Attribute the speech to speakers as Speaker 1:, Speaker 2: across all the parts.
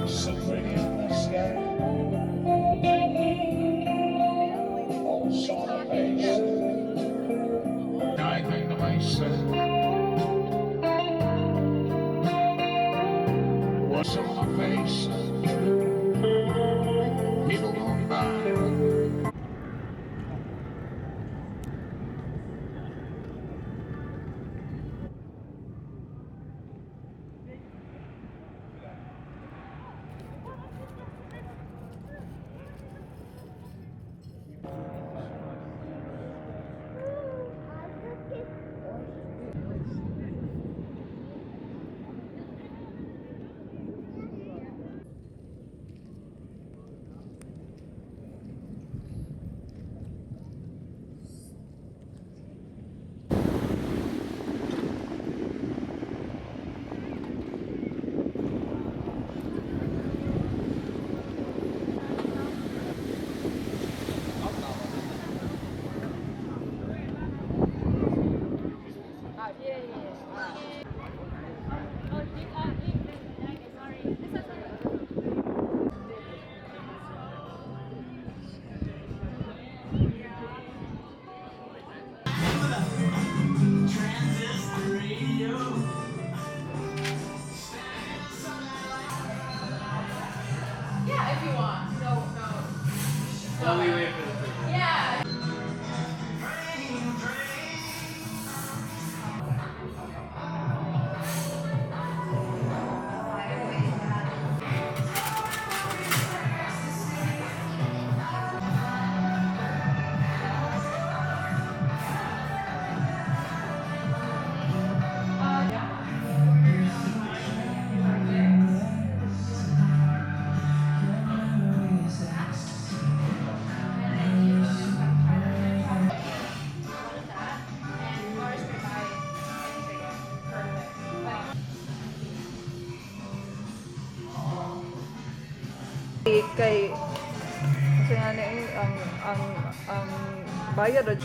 Speaker 1: Something in the sky. Falls on a face. Guiding the myself. What's on my face? People going by.
Speaker 2: While we wait for the food.
Speaker 3: Yeah.
Speaker 4: Kay kasi nga na ang bayad ra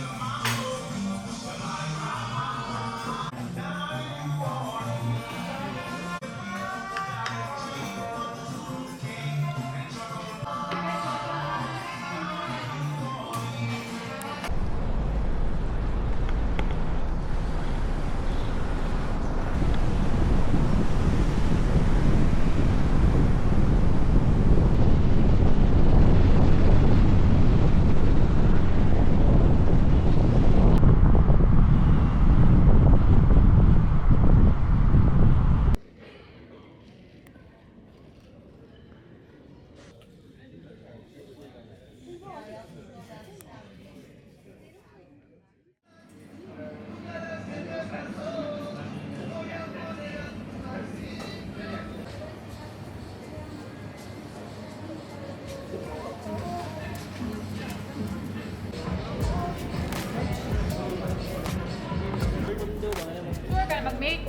Speaker 3: Mag-make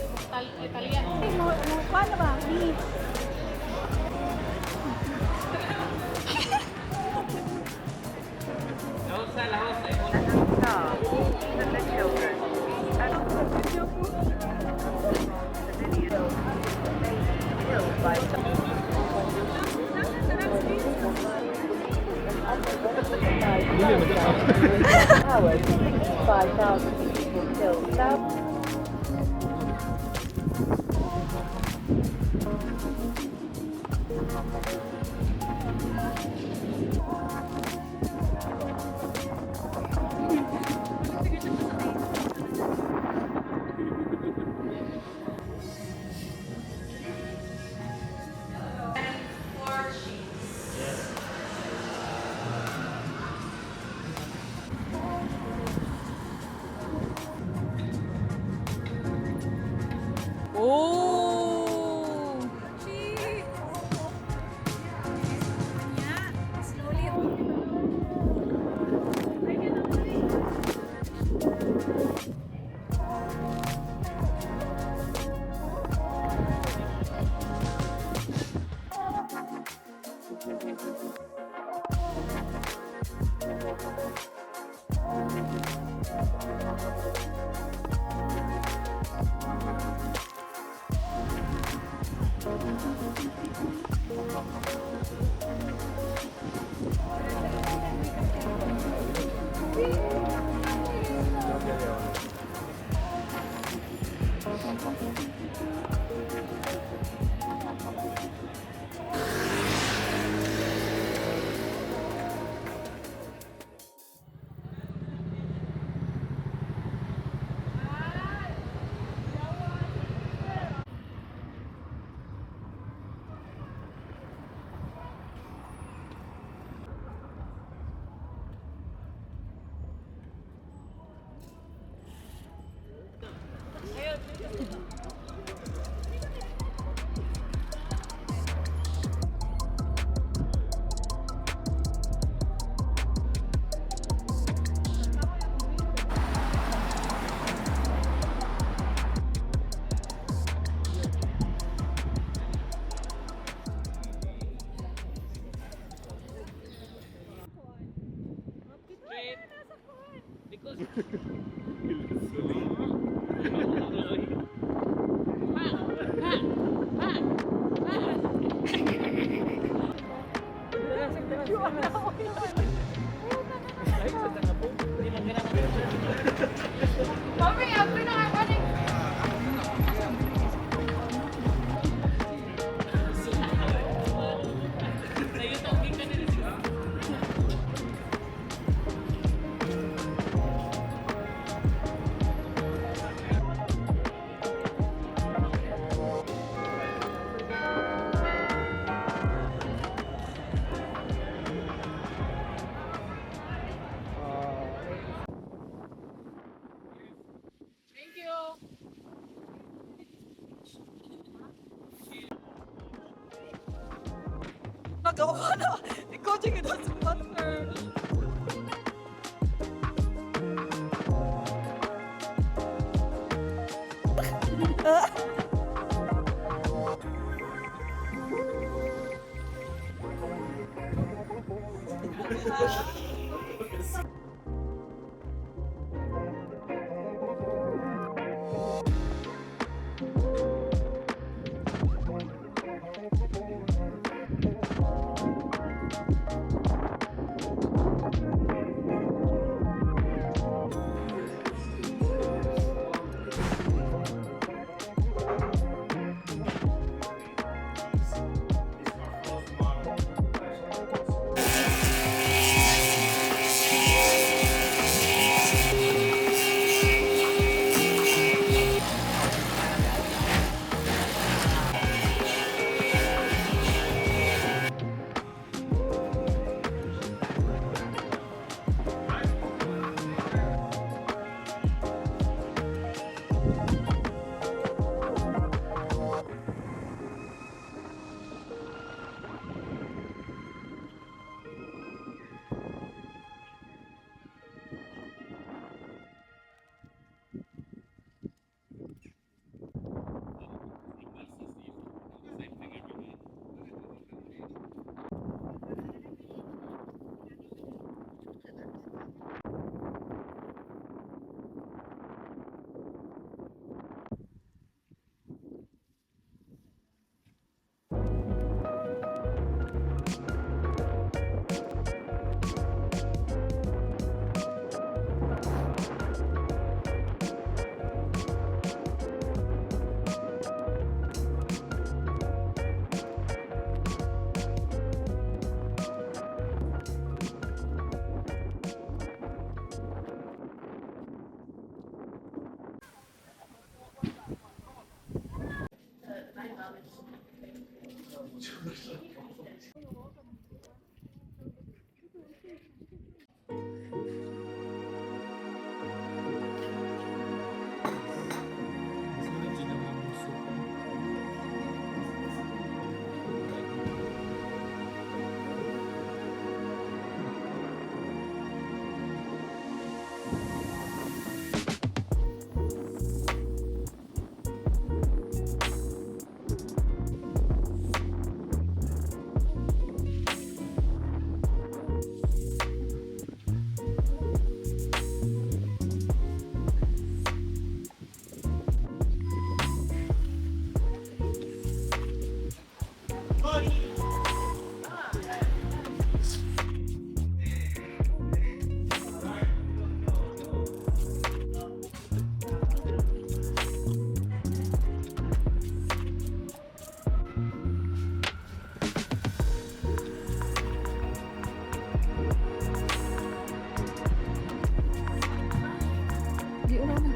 Speaker 3: Italian.
Speaker 4: paano ba?
Speaker 5: Hours, 5,000 people killed. South
Speaker 4: Oh! Nagawa ko na! Ikaw, sige na sa partner! Di ulo na.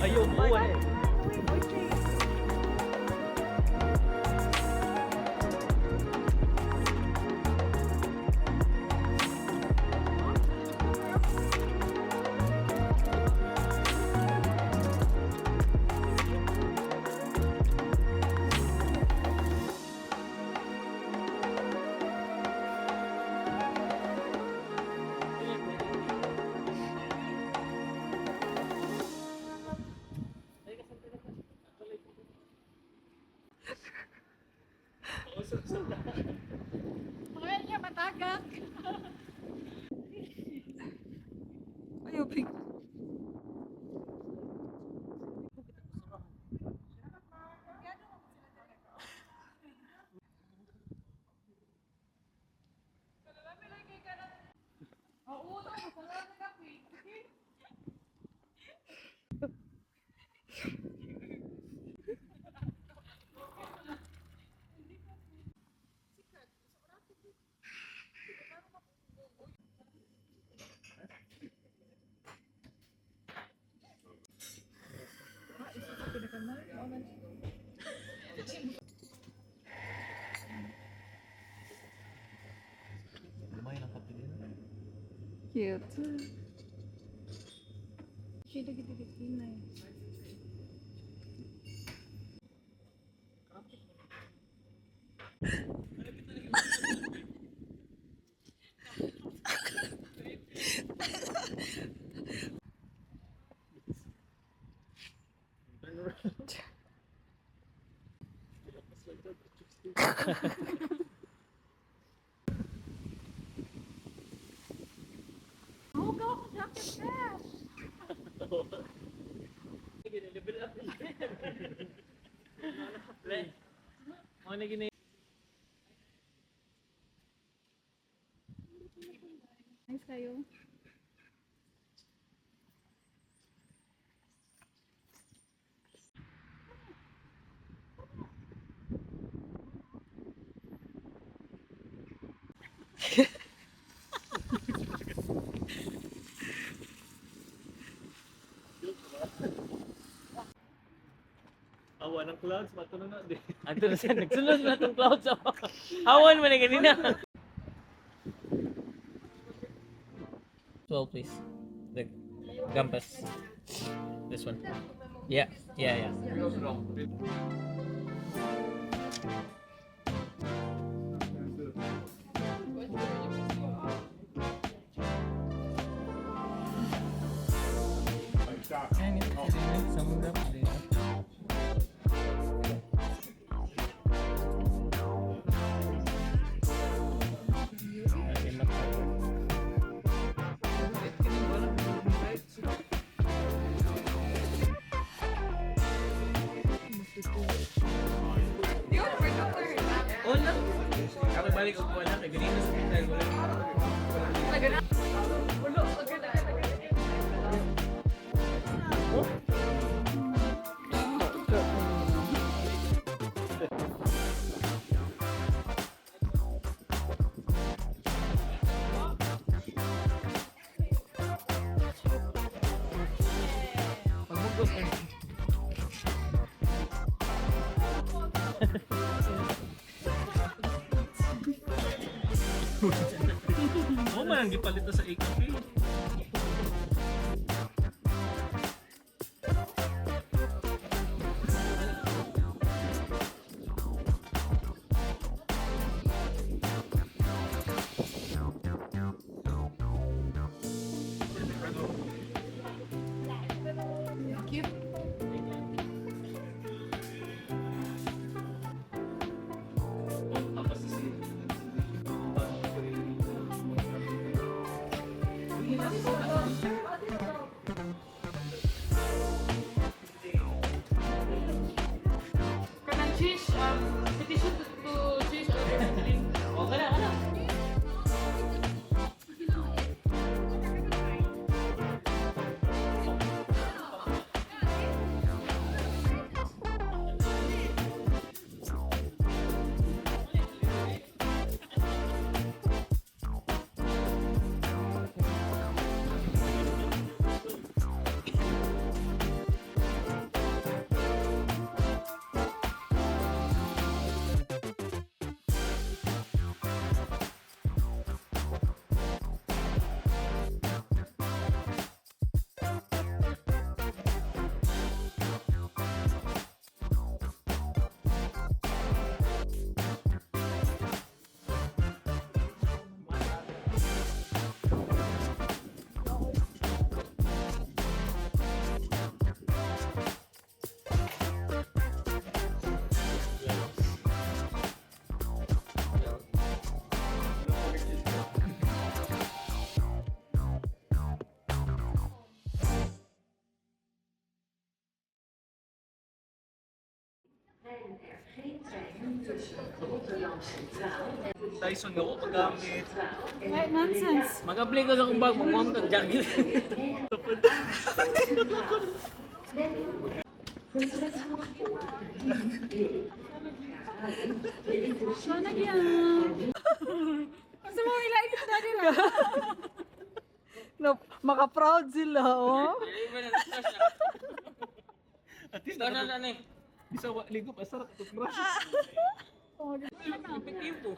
Speaker 2: Ayaw mo eh.
Speaker 4: Kaya niya matagak. Ayaw, pig. Cute. Siya dikit-dikit na eh. Oh, go! Jacket ka!
Speaker 2: Level up. Le. Mo na gini.
Speaker 4: Nice kayo.
Speaker 2: Awan ng clouds, matuno na di. Ato na siya, nagsunod na itong clouds. Hawan mo na ganina. 12 please. The Gampas. This one. Yeah, yeah, yeah. Wala. Ako balik ko wala kay ganina sa kita wala. Oo man, ang gipalit na sa AKP.
Speaker 4: Thank you.
Speaker 2: Tapos si
Speaker 3: Kanang cheese, petition to cheese or something.
Speaker 2: okay na, ano? Dyson nga ko paggamit.
Speaker 4: Right, nonsense.
Speaker 2: Mag-apply ko sa kong bag, mag-mom kang jacket.
Speaker 4: Sana yan. Kasi mo ilain yung daddy na. No, maka-proud sila, oh.
Speaker 2: At least
Speaker 3: Ano na ni?
Speaker 2: Bisa ligo pa sarap toothbrush.
Speaker 3: Ipit-ipo.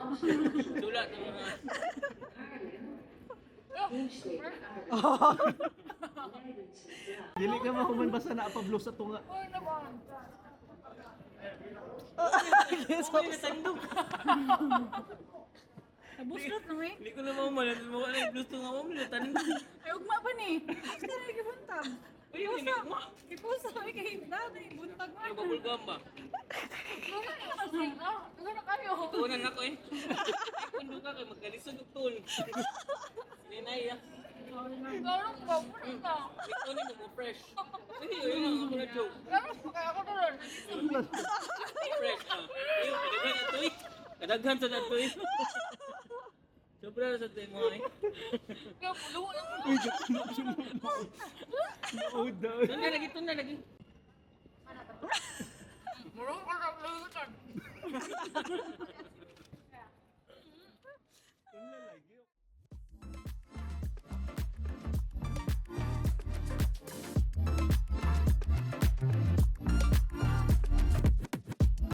Speaker 3: Sulat ng mga...
Speaker 2: Dili ka mahuman basta na pa-blow sa tunga.
Speaker 4: Nabustot na may.
Speaker 3: Hindi ko na maumalan. Mawala yung gusto nga mo. Militanin ko.
Speaker 4: Ay, ugma pa ni. Gusto na ikibuntag.
Speaker 3: Uy, hindi mo.
Speaker 4: Ipusa, may kahimda na ibuntag mo.
Speaker 3: Ay, babulgam ba?
Speaker 4: Ano na kayo?
Speaker 3: Tuunan ako eh. Kundo ka kayo. Magkalisod yung tuon. Hindi na iya.
Speaker 4: Garong ko, puro na.
Speaker 3: Ito ni mo fresh. Hindi, yun lang ako na joke.
Speaker 4: Garong ko, kaya ako doon.
Speaker 3: Fresh ah. Ayun, kadaghan na to eh. Kadaghan sa na to eh. Sobra na sa tayo mo eh.
Speaker 4: Kaya pulo lang mo.
Speaker 2: Maud daw.
Speaker 3: Doon na lagi, doon na lagi.
Speaker 4: Murong ka na,